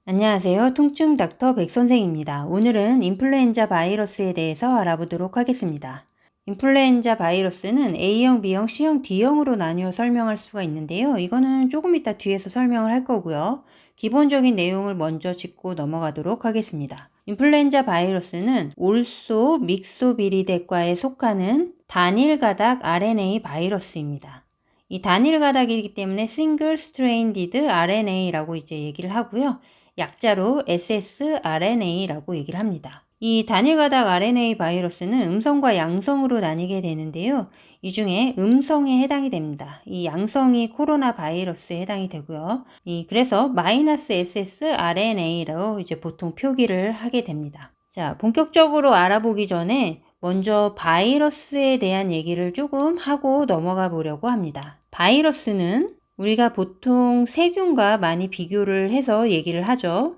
안녕하세요. 통증 닥터 백선생입니다. 오늘은 인플루엔자 바이러스에 대해서 알아보도록 하겠습니다. 인플루엔자 바이러스는 A형, B형, C형, D형으로 나뉘어 설명할 수가 있는데요. 이거는 조금 이따 뒤에서 설명을 할 거고요. 기본적인 내용을 먼저 짚고 넘어가도록 하겠습니다. 인플루엔자 바이러스는 올소 믹소비리데과에 속하는 단일 가닥 RNA 바이러스입니다. 이 단일 가닥이기 때문에 싱글 스트레인디드 RNA라고 이제 얘기를 하고요. 약자로 ssRNA라고 얘기를 합니다. 이 단일 가닥 RNA 바이러스는 음성과 양성으로 나뉘게 되는데요. 이 중에 음성에 해당이 됩니다. 이 양성이 코로나 바이러스에 해당이 되고요. 그래서 -ssRNA로 이제 보통 표기를 하게 됩니다. 자, 본격적으로 알아보기 전에 먼저 바이러스에 대한 얘기를 조금 하고 넘어가 보려고 합니다. 바이러스는 우리가 보통 세균과 많이 비교를 해서 얘기를 하죠.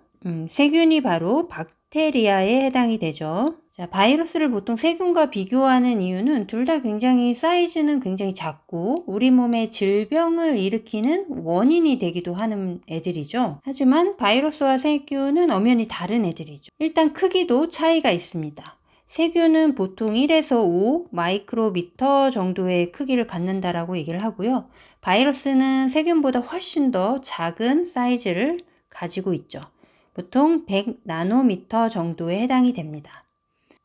세균이 바로 박테리아에 해당이 되죠. 자, 바이러스를 보통 세균과 비교하는 이유는 둘 다 굉장히 사이즈는 굉장히 작고 우리 몸에 질병을 일으키는 원인이 되기도 하는 애들이죠. 하지만 바이러스와 세균은 엄연히 다른 애들이죠. 일단 크기도 차이가 있습니다. 세균은 보통 1에서 5 마이크로미터 정도의 크기를 갖는다라고 얘기를 하고요. 바이러스는 세균보다 훨씬 더 작은 사이즈를 가지고 있죠. 보통 100 나노미터 정도에 해당이 됩니다.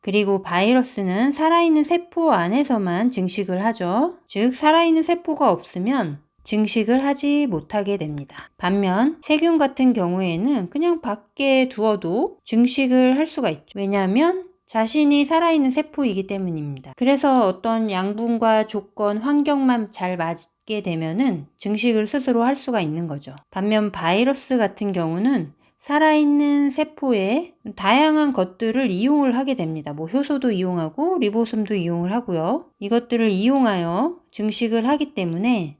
그리고 바이러스는 살아있는 세포 안에서만 증식을 하죠. 즉 살아있는 세포가 없으면 증식을 하지 못하게 됩니다. 반면 세균 같은 경우에는 그냥 밖에 두어도 증식을 할 수가 있죠. 왜냐하면 자신이 살아있는 세포이기 때문입니다. 그래서 어떤 양분과 조건, 환경만 잘 맞게 되면은 증식을 스스로 할 수가 있는 거죠. 반면 바이러스 같은 경우는 살아있는 세포에 다양한 것들을 이용을 하게 됩니다. 뭐 효소도 이용하고 리보솜도 이용을 하고요. 이것들을 이용하여 증식을 하기 때문에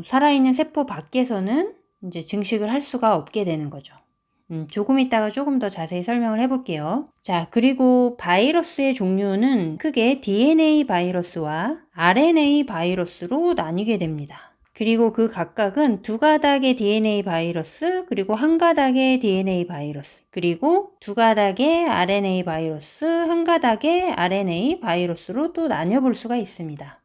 살아있는 세포 밖에서는 이제 증식을 할 수가 없게 되는 거죠. 조금 있다가 조금 더 자세히 설명을 해볼게요. 자, 그리고 바이러스의 종류는 크게 DNA 바이러스와 RNA 바이러스로 나뉘게 됩니다. 그리고 그 각각은 두 가닥의 DNA 바이러스, 그리고 한 가닥의 DNA 바이러스, 그리고 두 가닥의 RNA 바이러스, 한 가닥의 RNA 바이러스로 또 나뉘어볼 수가 있습니다.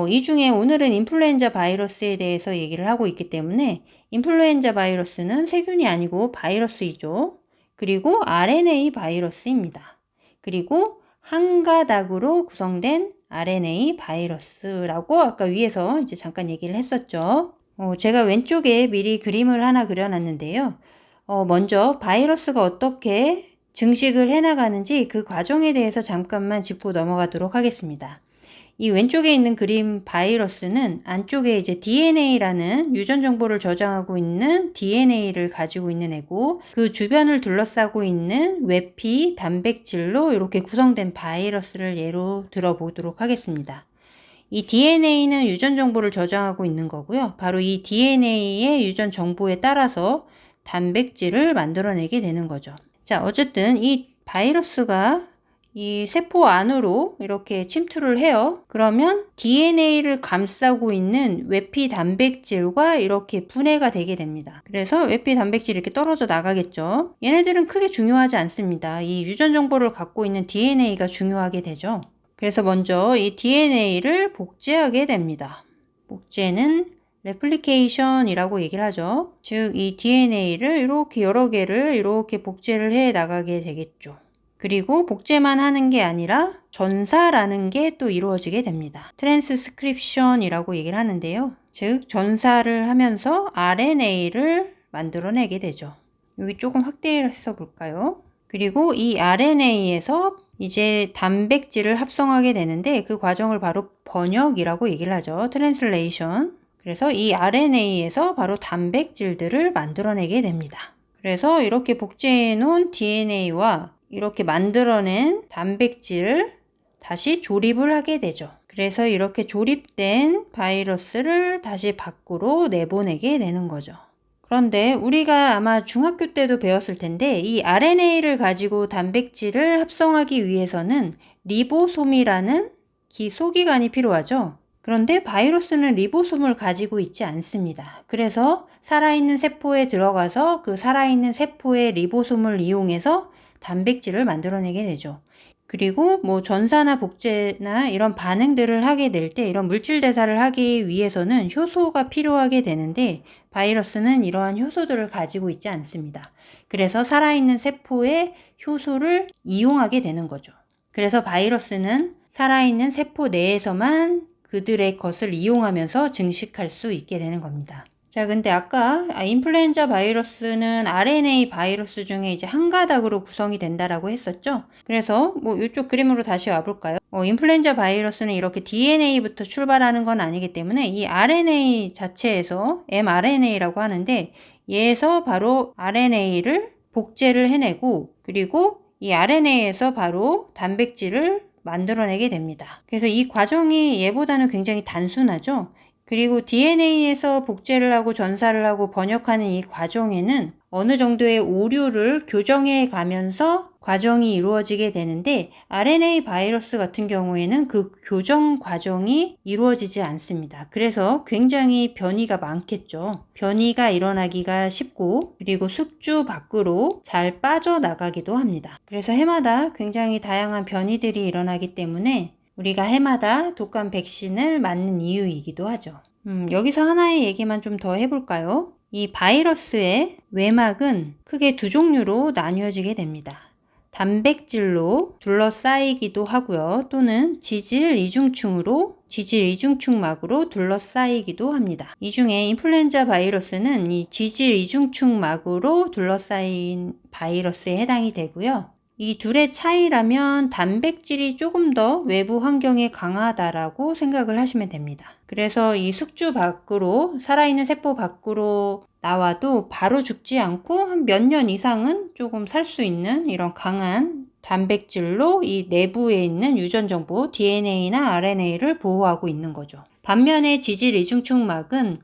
이 중에 오늘은 인플루엔자 바이러스에 대해서 얘기를 하고 있기 때문에 인플루엔자 바이러스는 세균이 아니고 바이러스이죠. 그리고 RNA 바이러스입니다. 그리고 한 가닥으로 구성된 RNA 바이러스라고 아까 위에서 이제 잠깐 얘기를 했었죠. 제가 왼쪽에 미리 그림을 하나 그려놨는데요. 먼저 바이러스가 어떻게 증식을 해나가는지 그 과정에 대해서 잠깐만 짚고 넘어가도록 하겠습니다. 이 왼쪽에 있는 그림 바이러스는 안쪽에 이제 DNA라는 유전 정보를 저장하고 있는 DNA를 가지고 있는 애고 그 주변을 둘러싸고 있는 외피 단백질로 이렇게 구성된 바이러스를 예로 들어보도록 하겠습니다. 이 DNA는 유전 정보를 저장하고 있는 거고요. 바로 이 DNA의 유전 정보에 따라서 단백질을 만들어내게 되는 거죠. 자, 어쨌든 이 바이러스가 이 세포 안으로 이렇게 침투를 해요. 그러면 DNA를 감싸고 있는 외피 단백질과 이렇게 분해가 되게 됩니다. 그래서 외피 단백질이 이렇게 떨어져 나가겠죠. 얘네들은 크게 중요하지 않습니다. 이 유전 정보를 갖고 있는 DNA가 중요하게 되죠. 그래서 먼저 이 DNA를 복제하게 됩니다. 복제는 레플리케이션이라고 얘기를 하죠. 즉 이 DNA를 이렇게 여러 개를 이렇게 복제를 해 나가게 되겠죠. 그리고 복제만 하는 게 아니라 전사라는 게 또 이루어지게 됩니다. 트랜스크립션이라고 얘기를 하는데요. 즉 전사를 하면서 RNA를 만들어내게 되죠. 여기 조금 확대해서 볼까요? 그리고 이 RNA에서 이제 단백질을 합성하게 되는데 그 과정을 바로 번역이라고 얘기를 하죠. 트랜슬레이션. 그래서 이 RNA에서 바로 단백질들을 만들어내게 됩니다. 그래서 이렇게 복제해 놓은 DNA와 이렇게 만들어낸 단백질을 다시 조립을 하게 되죠. 그래서 이렇게 조립된 바이러스를 다시 밖으로 내보내게 되는 거죠. 그런데 우리가 아마 중학교 때도 배웠을 텐데 이 RNA를 가지고 단백질을 합성하기 위해서는 리보솜이라는 소기관이 필요하죠. 그런데 바이러스는 리보솜을 가지고 있지 않습니다. 그래서 살아있는 세포에 들어가서 그 살아있는 세포의 리보솜을 이용해서 단백질을 만들어내게 되죠. 그리고 뭐 전사나 복제나 이런 반응들을 하게 될 때 이런 물질 대사를 하기 위해서는 효소가 필요하게 되는데 바이러스는 이러한 효소들을 가지고 있지 않습니다. 그래서 살아있는 세포의 효소를 이용하게 되는 거죠. 그래서 바이러스는 살아있는 세포 내에서만 그들의 것을 이용하면서 증식할 수 있게 되는 겁니다. 자, 근데 아까 인플루엔자 바이러스는 RNA 바이러스 중에 이제 한 가닥으로 구성이 된다라고 했었죠. 그래서 뭐 이쪽 그림으로 다시 와볼까요? 인플루엔자 바이러스는 이렇게 DNA부터 출발하는 건 아니기 때문에 이 RNA 자체에서 mRNA라고 하는데 얘에서 바로 RNA를 복제를 해내고 그리고 이 RNA에서 바로 단백질을 만들어내게 됩니다. 그래서 이 과정이 얘보다는 굉장히 단순하죠. 그리고 DNA에서 복제를 하고 전사를 하고 번역하는 이 과정에는 어느 정도의 오류를 교정해 가면서 과정이 이루어지게 되는데 RNA 바이러스 같은 경우에는 그 교정 과정이 이루어지지 않습니다. 그래서 굉장히 변이가 많겠죠. 변이가 일어나기가 쉽고 그리고 숙주 밖으로 잘 빠져나가기도 합니다. 그래서 해마다 굉장히 다양한 변이들이 일어나기 때문에 우리가 해마다 독감 백신을 맞는 이유이기도 하죠. 여기서 하나의 얘기만 좀 더 해볼까요? 이 바이러스의 외막은 크게 두 종류로 나뉘어지게 됩니다. 단백질로 둘러싸이기도 하고요. 또는 지질 이중축막으로 둘러싸이기도 합니다. 이 중에 인플루엔자 바이러스는 이 지질 이중축막으로 둘러싸인 바이러스에 해당이 되고요. 이 둘의 차이라면 단백질이 조금 더 외부 환경에 강하다라고 생각을 하시면 됩니다. 그래서 이 숙주 밖으로 살아있는 세포 밖으로 나와도 바로 죽지 않고 한 몇 년 이상은 조금 살 수 있는 이런 강한 단백질로 이 내부에 있는 유전 정보 DNA나 RNA를 보호하고 있는 거죠. 반면에 지질 이중축막은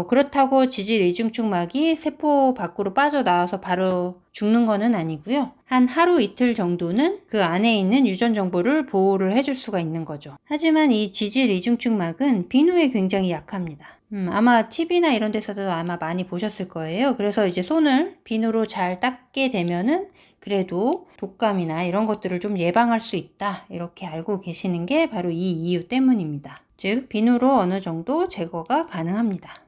그렇다고 지질 이중축막이 세포 밖으로 빠져나와서 바로 죽는 거는 아니고요. 한 하루 이틀 정도는 그 안에 있는 유전 정보를 보호를 해줄 수가 있는 거죠. 하지만 이 지질 이중축막은 비누에 굉장히 약합니다. 아마 TV나 이런 데서도 아마 많이 보셨을 거예요. 그래서 이제 손을 비누로 잘 닦게 되면은 그래도 독감이나 이런 것들을 좀 예방할 수 있다. 이렇게 알고 계시는 게 바로 이 이유 때문입니다. 즉, 비누로 어느 정도 제거가 가능합니다.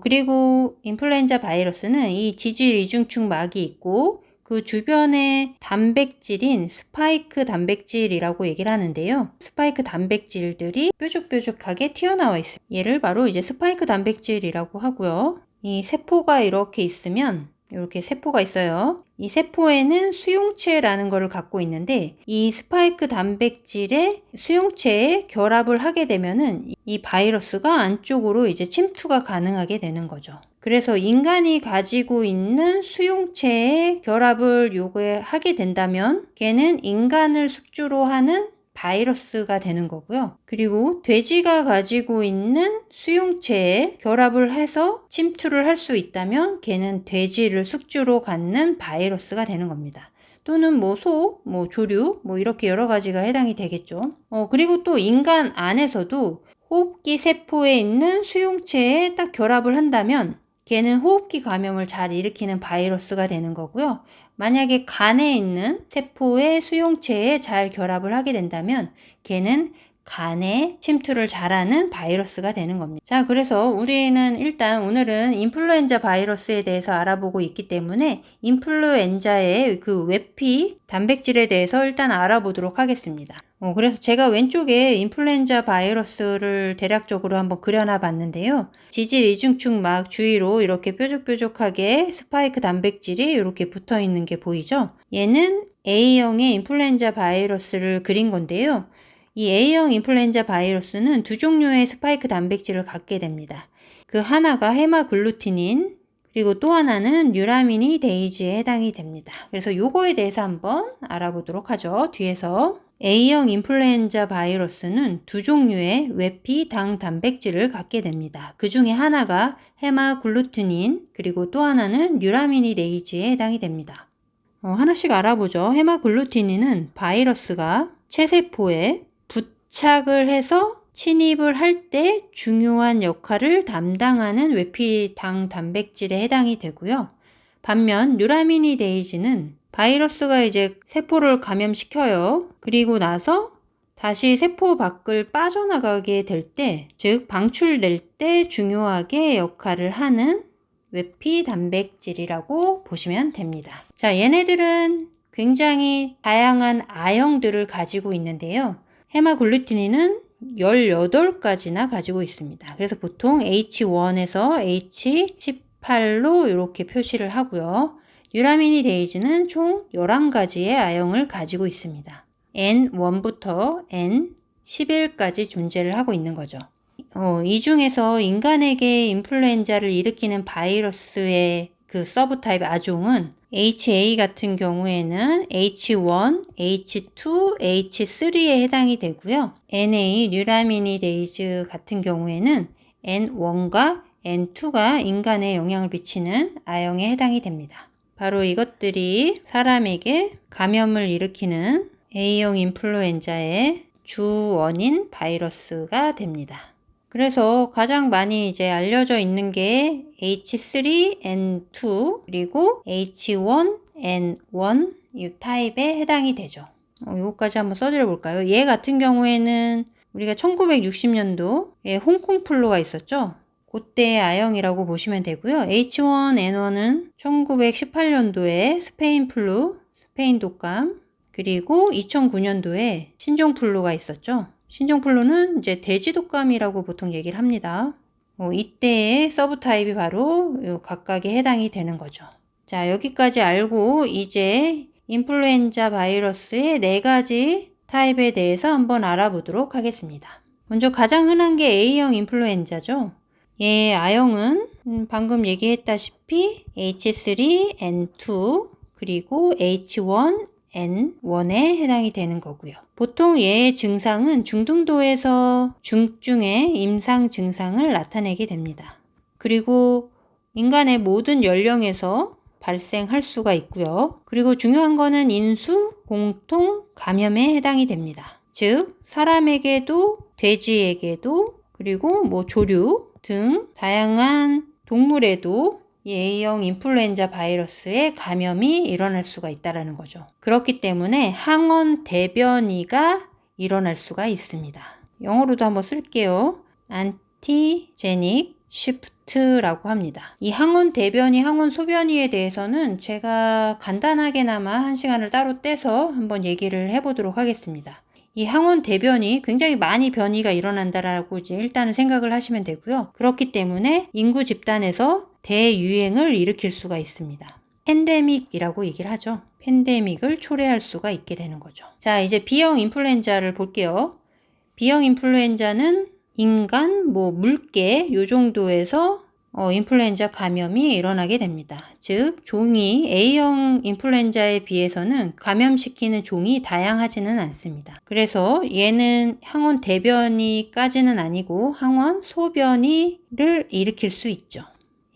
그리고 인플루엔자 바이러스는 이 지질 이중축막이 있고 그 주변에 단백질인 스파이크 단백질이라고 얘기를 하는데요. 스파이크 단백질들이 뾰족뾰족하게 튀어나와 있습니다. 얘를 바로 이제 스파이크 단백질이라고 하고요. 이 세포가 이렇게 있으면 이렇게 세포가 있어요. 이 세포에는 수용체라는 것을 갖고 있는데 이 스파이크 단백질의 수용체에 결합을 하게 되면은 이 바이러스가 안쪽으로 이제 침투가 가능하게 되는 거죠. 그래서 인간이 가지고 있는 수용체에 결합을 요구하게 된다면 걔는 인간을 숙주로 하는 바이러스가 되는 거고요. 그리고 돼지가 가지고 있는 수용체에 결합을 해서 침투를 할 수 있다면 걔는 돼지를 숙주로 갖는 바이러스가 되는 겁니다. 또는 뭐 소, 뭐 조류, 뭐 이렇게 여러 가지가 해당이 되겠죠. 그리고 또 인간 안에서도 호흡기 세포에 있는 수용체에 딱 결합을 한다면 걔는 호흡기 감염을 잘 일으키는 바이러스가 되는 거고요. 만약에 간에 있는 세포의 수용체에 잘 결합을 하게 된다면 걔는 간에 침투를 잘하는 바이러스가 되는 겁니다. 자, 그래서 우리는 일단 오늘은 인플루엔자 바이러스에 대해서 알아보고 있기 때문에 인플루엔자의 그 외피 단백질에 대해서 일단 알아보도록 하겠습니다. 그래서 제가 왼쪽에 인플루엔자 바이러스를 대략적으로 한번 그려놔 봤는데요. 지질 이중축막 주위로 이렇게 뾰족뾰족하게 스파이크 단백질이 이렇게 붙어 있는 게 보이죠? 얘는 A형의 인플루엔자 바이러스를 그린 건데요. 이 A형 인플루엔자 바이러스는 두 종류의 스파이크 단백질을 갖게 됩니다. 그 하나가 헤마글루티닌, 그리고 또 하나는 뉴라미니데이지에 해당이 됩니다. 그래서 요거에 대해서 한번 알아보도록 하죠. 뒤에서 A형 인플루엔자 바이러스는 두 종류의 외피 당 단백질을 갖게 됩니다. 그 중에 하나가 헤마글루티닌, 그리고 또 하나는 뉴라미니데이지에 해당이 됩니다. 하나씩 알아보죠. 헤마글루티닌은 바이러스가 체세포에 부착을 해서 침입을 할 때 중요한 역할을 담당하는 외피당 단백질에 해당이 되고요. 반면 뉴라미니데이즈는 바이러스가 이제 세포를 감염시켜요. 그리고 나서 다시 세포 밖을 빠져나가게 될 때, 즉 방출될 때 중요하게 역할을 하는 외피 단백질이라고 보시면 됩니다. 자, 얘네들은 굉장히 다양한 아형들을 가지고 있는데요. 헤마글루티닌은 18가지나 가지고 있습니다. 그래서 보통 H1에서 H18로 이렇게 표시를 하고요. 뉴라미니데이즈는 총 11가지의 아형을 가지고 있습니다. N1부터 N11까지 존재를 하고 있는 거죠. 이 중에서 인간에게 인플루엔자를 일으키는 바이러스의 그 서브타입 아종은 HA 같은 경우에는 H1, H2, H3에 해당이 되고요. NA, 뉴라미니데이즈 같은 경우에는 N1과 N2가 인간에 영향을 미치는 아형에 해당이 됩니다. 바로 이것들이 사람에게 감염을 일으키는 A형 인플루엔자의 주 원인 바이러스가 됩니다. 그래서 가장 많이 이제 알려져 있는 게 H3N2 그리고 H1N1 이 타입에 해당이 되죠. 이거까지 한번 써드려 볼까요? 얘 같은 경우에는 우리가 1960년도에 홍콩 플루가 있었죠. 그때의 아형이라고 보시면 되고요. H1N1은 1918년도에 스페인 플루, 스페인 독감, 그리고 2009년도에 신종플루가 있었죠. 신종플루는 이제 돼지독감이라고 보통 얘기를 합니다. 이때의 서브타입이 바로 각각에 해당이 되는 거죠. 자, 여기까지 알고 이제 인플루엔자 바이러스의 4가지 타입에 대해서 한번 알아보도록 하겠습니다. 먼저 가장 흔한 게 A형 인플루엔자죠. 얘 아형은 방금 얘기했다시피 H3N2 그리고 H1N1에 해당이 되는 거고요. 보통 얘의 증상은 중등도에서 중증의 임상 증상을 나타내게 됩니다. 그리고 인간의 모든 연령에서 발생할 수가 있고요. 그리고 중요한 거는 인수, 공통, 감염에 해당이 됩니다. 즉, 사람에게도 돼지에게도 그리고 조류 등 다양한 동물에도 이 A형 인플루엔자 바이러스의 감염이 일어날 수가 있다는 거죠. 그렇기 때문에 항원 대변이가 일어날 수가 있습니다. 영어로도 한번 쓸게요. 안티제닉 시프트라고 합니다. 이 항원 대변이, 항원 소변이에 대해서는 제가 간단하게나마 한 시간을 따로 떼서 한번 얘기를 해보도록 하겠습니다. 이 항원 대변이 굉장히 많이 변이가 일어난다라고 이제 일단은 생각을 하시면 되고요. 그렇기 때문에 인구 집단에서 대유행을 일으킬 수가 있습니다. 팬데믹이라고 얘기를 하죠. 팬데믹을 초래할 수가 있게 되는 거죠. 자, 이제 B형 인플루엔자를 볼게요. B형 인플루엔자는 인간, 물개 요 정도에서 인플루엔자 감염이 일어나게 됩니다. 즉, 종이 A형 인플루엔자에 비해서는 감염시키는 종이 다양하지는 않습니다. 그래서 얘는 항원 대변이까지는 아니고 항원 소변이를 일으킬 수 있죠.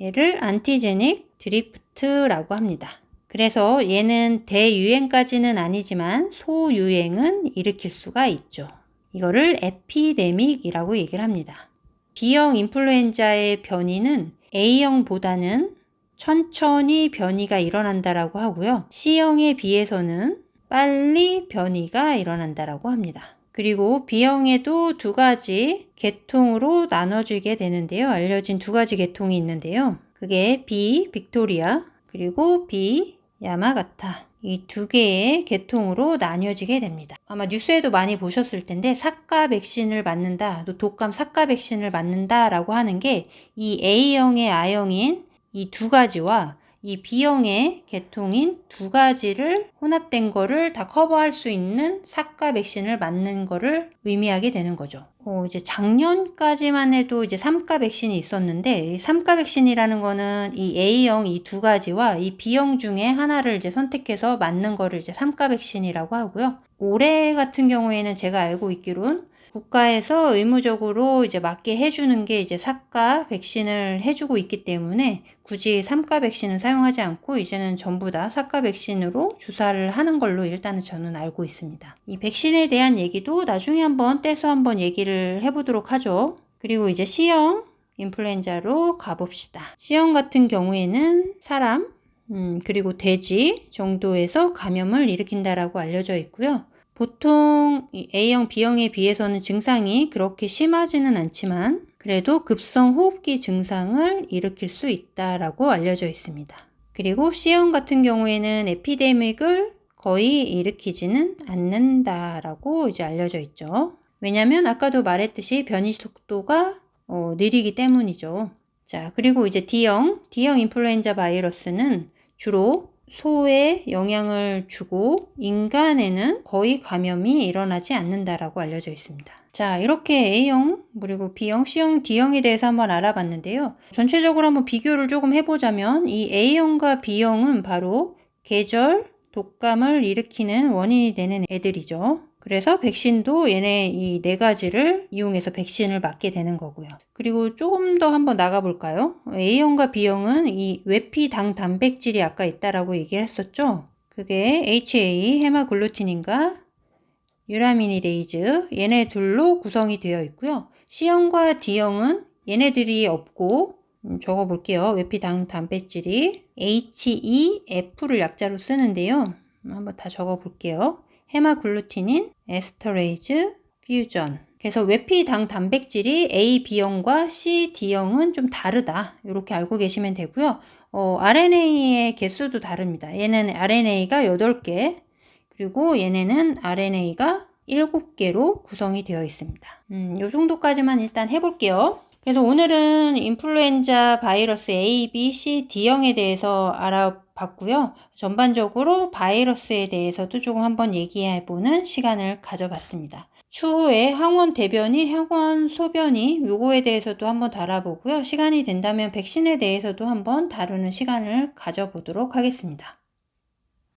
얘를 안티제닉 드리프트라고 합니다. 그래서 얘는 대유행까지는 아니지만 소유행은 일으킬 수가 있죠. 이거를 에피데믹이라고 얘기를 합니다. B형 인플루엔자의 변이는 A형보다는 천천히 변이가 일어난다라고 하고요. C형에 비해서는 빨리 변이가 일어난다라고 합니다. 그리고 B형에도 2가지 계통으로 나눠지게 되는데요. 알려진 2가지 계통이 있는데요. 그게 B 빅토리아 그리고 B 야마가타 이 2개의 계통으로 나뉘어지게 됩니다. 아마 뉴스에도 많이 보셨을 텐데 사카 백신을 맞는다, 또 독감 사카 백신을 맞는다라고 하는 게 이 A형의 아형인 이 2가지와 이 B형의 계통인 2가지를 혼합된 거를 다 커버할 수 있는 사카 백신을 맞는 거를 의미하게 되는 거죠. 이제 작년까지만 해도 이제 3가 백신이 있었는데, 이 3가 백신이라는 거는 이 A형 이 2가지와 이 B형 중에 하나를 이제 선택해서 맞는 거를 이제 3가 백신이라고 하고요. 올해 같은 경우에는 제가 알고 있기로는 국가에서 의무적으로 이제 맞게 해주는 게 이제 4가 백신을 해주고 있기 때문에 굳이 3가 백신은 사용하지 않고 이제는 전부 다 4가 백신으로 주사를 하는 걸로 일단은 저는 알고 있습니다. 이 백신에 대한 얘기도 나중에 한번 떼서 한번 얘기를 해보도록 하죠. 그리고 이제 C형 인플루엔자로 가봅시다. C형 같은 경우에는 사람, 그리고 돼지 정도에서 감염을 일으킨다라고 알려져 있고요. 보통 A형, B형에 비해서는 증상이 그렇게 심하지는 않지만 그래도 급성 호흡기 증상을 일으킬 수 있다라고 알려져 있습니다. 그리고 C형 같은 경우에는 에피데믹을 거의 일으키지는 않는다라고 이제 알려져 있죠. 왜냐면 아까도 말했듯이 변이 속도가 느리기 때문이죠. 자, 그리고 이제 D형 인플루엔자 바이러스는 주로 소에 영향을 주고 인간에는 거의 감염이 일어나지 않는다라고 알려져 있습니다. 자, 이렇게 A형, 그리고 B형, C형, D형에 대해서 한번 알아봤는데요. 전체적으로 한번 비교를 조금 해보자면 이 A형과 B형은 바로 계절, 독감을 일으키는 원인이 되는 애들이죠. 그래서 백신도 얘네 이 네 가지를 이용해서 백신을 맞게 되는 거고요. 그리고 조금 더 한번 나가볼까요? A형과 B형은 이 외피당 단백질이 아까 있다라고 얘기를 했었죠. 그게 HA, 헤마글루틴인과 유라미니데이즈 얘네 둘로 구성이 되어 있고요. C형과 D형은 얘네들이 없고 적어볼게요. 외피당 단백질이 HEF를 약자로 쓰는데요. 한번 다 적어볼게요. 헤마글루티닌, 에스터레이즈, 퓨전. 그래서 외피당 단백질이 A, B형과 C, D형은 좀 다르다. 이렇게 알고 계시면 되고요. RNA의 개수도 다릅니다. 얘는 RNA가 8개, 그리고 얘네는 RNA가 7개로 구성이 되어 있습니다. 요 정도까지만 일단 해볼게요. 그래서 오늘은 인플루엔자 바이러스 A, B, C, D형에 대해서 알아봤고요. 전반적으로 바이러스에 대해서도 조금 한번 얘기해보는 시간을 가져봤습니다. 추후에 항원 대변이, 항원 소변이 요거에 대해서도 한번 다뤄보고요. 시간이 된다면 백신에 대해서도 한번 다루는 시간을 가져보도록 하겠습니다.